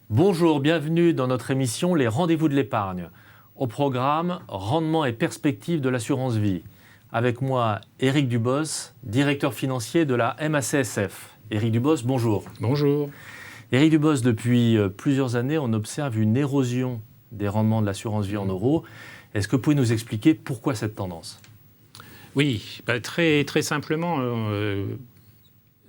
Bonjour, bienvenue dans notre émission Les Rendez-vous de l'épargne. Au programme, rendement et perspectives de l'assurance vie. Avec moi, Éric Dubos, directeur financier de la MACSF. Éric Dubos, bonjour. Bonjour. Éric Dubos, depuis plusieurs années, on observe une érosion des rendements de l'assurance vie en euros. Est-ce que vous pouvez nous expliquer pourquoi cette tendance ? Oui, très simplement,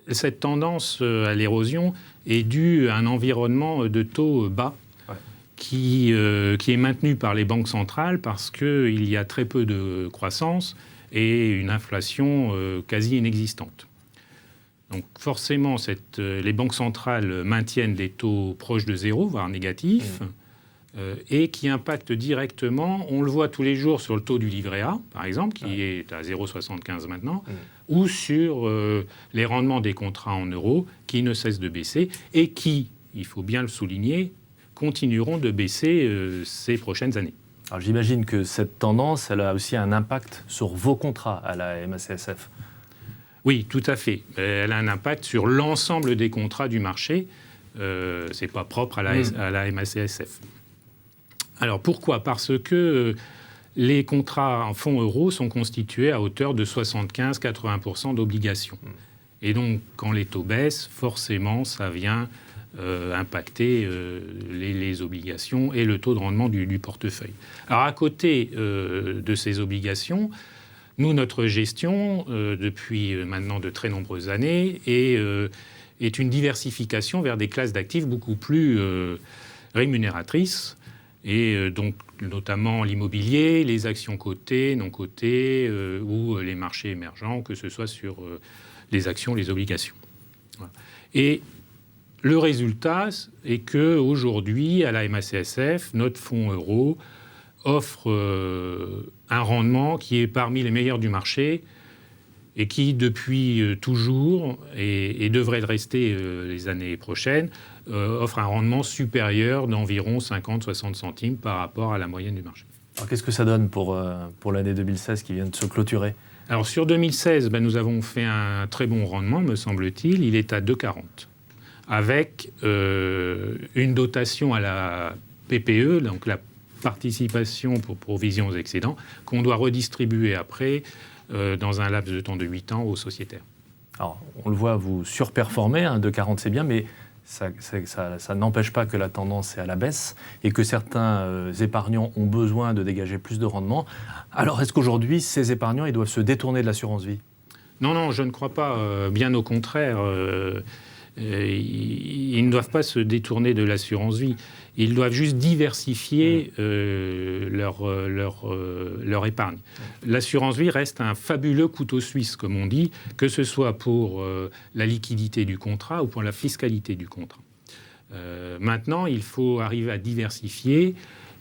cette tendance à l'érosion est due à un environnement de taux bas qui est maintenu par les banques centrales parce qu'il y a très peu de croissance et une inflation quasi inexistante. Donc forcément, les banques centrales maintiennent des taux proches de zéro, voire négatifs, et qui impactent directement, on le voit tous les jours sur le taux du livret A, par exemple, qui est à 0,75 maintenant, ou sur les rendements des contrats en euros, qui ne cessent de baisser, et qui, il faut bien le souligner, continueront de baisser ces prochaines années. Alors j'imagine que cette tendance, elle a aussi un impact sur vos contrats à la MACSF. Oui, tout à fait. Elle a un impact sur l'ensemble des contrats du marché. Ce n'est pas propre à la MACSF. Alors pourquoi ? Parce que les contrats en fonds euros sont constitués à hauteur de 75-80% d'obligations. Et donc, quand les taux baissent, forcément, ça vient impacter les obligations et le taux de rendement du portefeuille. Alors, à côté de ces obligations, nous, notre gestion, depuis maintenant de très nombreuses années, est une diversification vers des classes d'actifs beaucoup plus rémunératrices. Et donc, notamment l'immobilier, les actions cotées, non cotées, ou les marchés émergents, que ce soit sur les actions, les obligations. Voilà. Et le résultat est qu'aujourd'hui, à la MACSF, notre fonds euro offre un rendement qui est parmi les meilleurs du marché et qui, depuis toujours, et devrait le rester les années prochaines, offre un rendement supérieur d'environ 50-60 centimes par rapport à la moyenne du marché. Alors qu'est-ce que ça donne pour l'année 2016 qui vient de se clôturer ? Alors sur 2016, nous avons fait un très bon rendement, me semble-t-il. Il est à 2,40, avec une dotation à la PPE, donc la participation pour provisions aux excédents, qu'on doit redistribuer après dans un laps de temps de 8 ans aux sociétaires. Alors, on le voit, vous surperformez, 2,40 c'est bien, mais ça n'empêche pas que la tendance est à la baisse et que certains épargnants ont besoin de dégager plus de rendement. Alors, est-ce qu'aujourd'hui, ces épargnants, ils doivent se détourner de l'assurance vie ? Non, je ne crois pas. Bien au contraire. Ils ne doivent pas se détourner de l'assurance vie. Ils doivent juste diversifier leur épargne. L'assurance vie reste un fabuleux couteau suisse, comme on dit, que ce soit pour la liquidité du contrat ou pour la fiscalité du contrat. Maintenant, il faut arriver à diversifier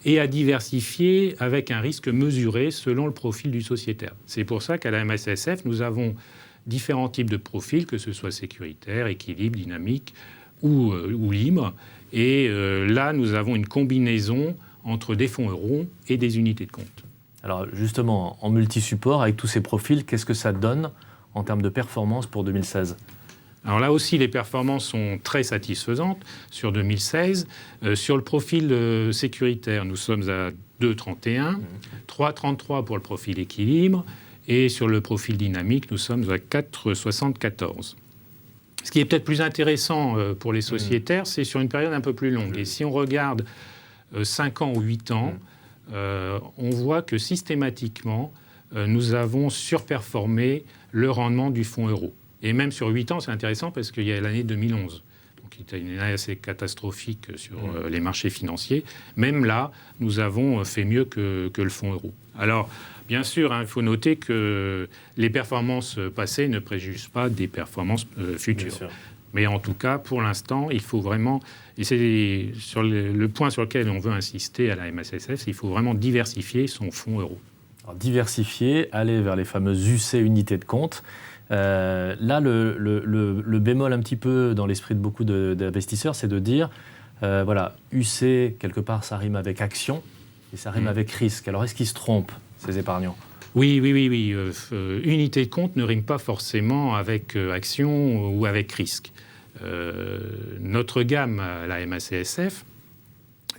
et à diversifier avec un risque mesuré selon le profil du sociétaire. C'est pour ça qu'à la MACSF, nous avons différents types de profils, que ce soit sécuritaire, équilibre, dynamique ou libre. Et là, nous avons une combinaison entre des fonds euros et des unités de compte. Alors justement, en multi-support, avec tous ces profils, qu'est-ce que ça donne en termes de performance pour 2016 ? Alors là aussi, les performances sont très satisfaisantes sur 2016. Sur le profil sécuritaire, nous sommes à 2,31, 3,33 pour le profil équilibre, et sur le profil dynamique, nous sommes à 4,74. Ce qui est peut-être plus intéressant pour les sociétaires, c'est sur une période un peu plus longue. Et si on regarde 5 ans ou 8 ans, on voit que systématiquement, nous avons surperformé le rendement du fonds euro. Et même sur 8 ans, c'est intéressant parce qu'il y a l'année 2011. Donc, il était une année assez catastrophique sur les marchés financiers. Même là, nous avons fait mieux que le fonds euro. Alors, bien sûr, il faut noter que les performances passées ne préjugent pas des performances futures. Mais en tout cas, pour l'instant, il faut vraiment, et c'est sur le point sur lequel on veut insister à la MACSF, il faut vraiment diversifier son fonds euro. Alors, diversifier, aller vers les fameuses UC unités de compte. Là, le bémol un petit peu dans l'esprit de beaucoup d'investisseurs, c'est de dire, UC, quelque part, ça rime avec action et ça rime avec risque. Alors, est-ce qu'ils se trompent, ces épargnants ? Oui. Unité de compte ne rime pas forcément avec action ou avec risque. Notre gamme à la MACSF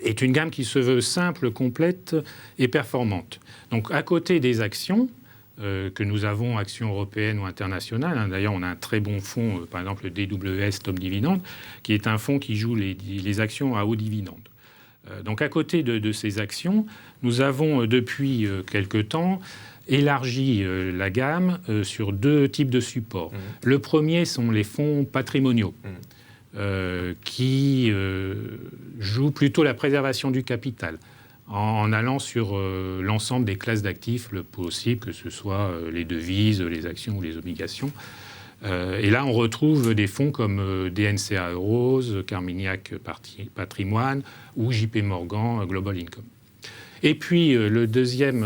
est une gamme qui se veut simple, complète et performante. Donc à côté des actions, que nous avons, actions européennes ou internationales. Hein. D'ailleurs, on a un très bon fonds, par exemple le DWS Top Dividende, qui est un fonds qui joue les actions à haut dividende. Donc à côté de ces actions, nous avons depuis quelque temps élargi la gamme sur 2 types de supports. Le premier sont les fonds patrimoniaux, qui jouent plutôt la préservation du capital, en allant sur l'ensemble des classes d'actifs le possible, que ce soit les devises, les actions ou les obligations. Et là, on retrouve des fonds comme DNCA Euros, Carmignac Patrimoine ou JP Morgan Global Income. Et puis, le deuxième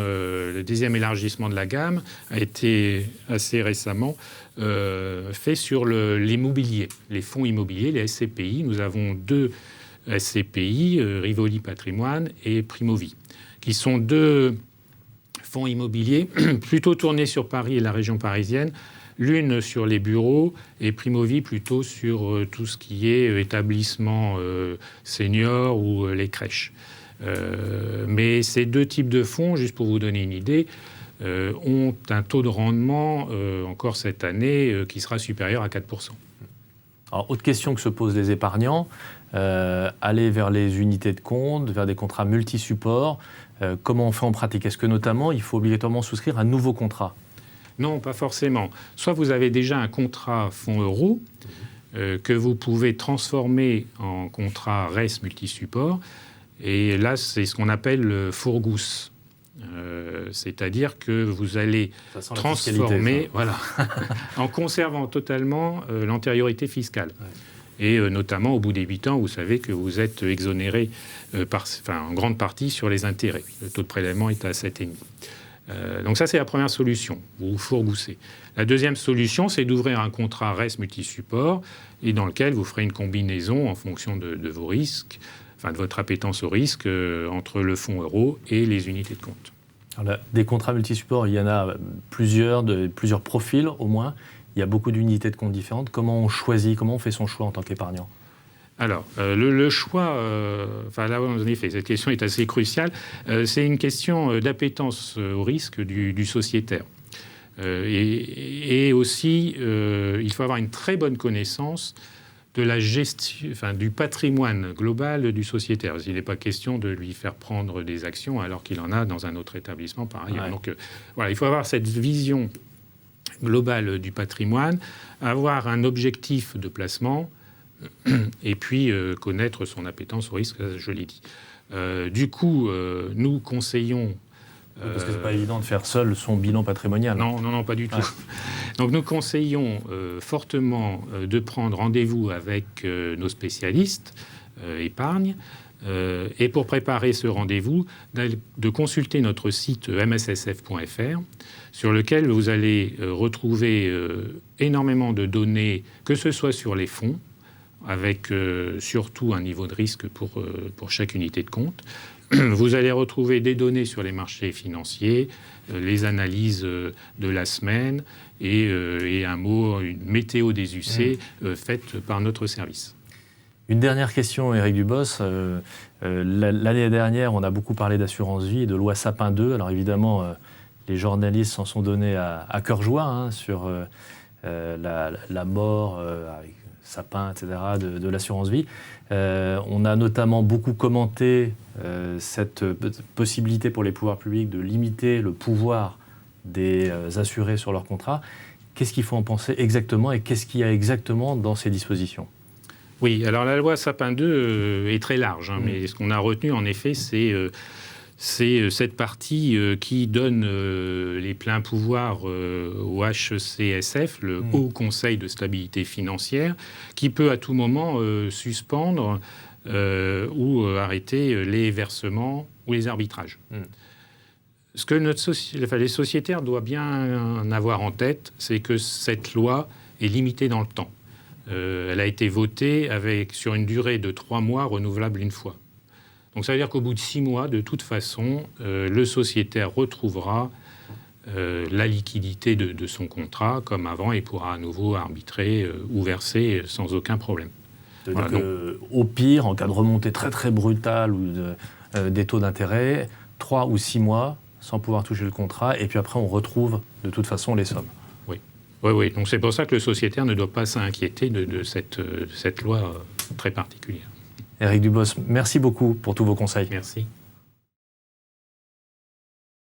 élargissement de la gamme a été assez récemment fait sur l'immobilier, les fonds immobiliers, les SCPI. Nous avons 2 SCPI, Rivoli Patrimoine et Primovie, qui sont 2 fonds immobiliers plutôt tournés sur Paris et la région parisienne, l'une sur les bureaux et Primovie plutôt sur tout ce qui est établissement senior ou les crèches. Mais ces 2 types de fonds, juste pour vous donner une idée, ont un taux de rendement encore cette année qui sera supérieur à 4%. Alors, autre question que se posent les épargnants, aller vers les unités de compte, vers des contrats multi-supports, comment on fait en pratique? Est-ce que notamment, il faut obligatoirement souscrire un nouveau contrat? Non, pas forcément. Soit vous avez déjà un contrat fonds euro que vous pouvez transformer en contrat RES multi-support, et là, c'est ce qu'on appelle le fourgousse. C'est-à-dire que vous allez transformer, voilà, en conservant totalement l'antériorité fiscale. Ouais. Et notamment, au bout des 8 ans, vous savez que vous êtes exonéré en grande partie sur les intérêts. Le taux de prélèvement est à 7,5. Donc ça, c'est la première solution, vous fourgoussez. La deuxième solution, c'est d'ouvrir un contrat RES multi-support et dans lequel vous ferez une combinaison en fonction de vos risques, de votre appétence au risque entre le fonds euro et les unités de compte. Alors là, des contrats multi-supports, il y en a plusieurs profils au moins. Il y a beaucoup d'unités de compte différentes. Comment on choisit, comment on fait son choix en tant qu'épargnant? Alors, le choix, là, en effet, cette question est assez cruciale. C'est une question d'appétence au risque du sociétaire. Et aussi, il faut avoir une très bonne connaissance de la gestion, du patrimoine global du sociétaire. Il n'est pas question de lui faire prendre des actions alors qu'il en a dans un autre établissement par ailleurs. Ouais. Donc, il faut avoir cette vision globale du patrimoine, avoir un objectif de placement, et puis connaître son appétence au risque, je l'ai dit. Du coup, nous conseillons... Parce que ce n'est pas évident de faire seul son bilan patrimonial. Non, pas du tout. Donc nous conseillons fortement de prendre rendez-vous avec nos spécialistes épargne, et pour préparer ce rendez-vous, de consulter notre site msSF.fr, sur lequel vous allez retrouver énormément de données, que ce soit sur les fonds, avec surtout un niveau de risque pour chaque unité de compte. Vous allez retrouver des données sur les marchés financiers, les analyses de la semaine et une météo des UC faite par notre service. Une dernière question, Éric Dubos. L'année dernière, on a beaucoup parlé d'assurance vie et de loi Sapin 2. Alors évidemment, les journalistes s'en sont donnés à cœur joie sur la mort avec Sapin, etc., de l'assurance vie. On a notamment beaucoup commenté cette possibilité pour les pouvoirs publics de limiter le pouvoir des assurés sur leurs contrats. Qu'est-ce qu'il faut en penser exactement et qu'est-ce qu'il y a exactement dans ces dispositions? Oui, alors la loi Sapin 2 est très large, mais ce qu'on a retenu en effet, c'est cette partie qui donne les pleins pouvoirs au HCSF, le Haut Conseil de stabilité financière, qui peut à tout moment suspendre ou arrêter les versements ou les arbitrages. Ce que les sociétaires doivent bien avoir en tête, c'est que cette loi est limitée dans le temps. Elle a été votée sur une durée de 3 mois renouvelable une fois. Donc ça veut dire qu'au bout de 6 mois, de toute façon, le sociétaire retrouvera la liquidité de son contrat comme avant et pourra à nouveau arbitrer ou verser sans aucun problème. Voilà, au pire, en cas de remontée très très brutale ou des taux d'intérêt, 3 ou 6 mois sans pouvoir toucher le contrat, et puis après on retrouve de toute façon les sommes. Oui. Donc c'est pour ça que le sociétaire ne doit pas s'inquiéter de cette loi très particulière. Éric Dubos, merci beaucoup pour tous vos conseils. Merci.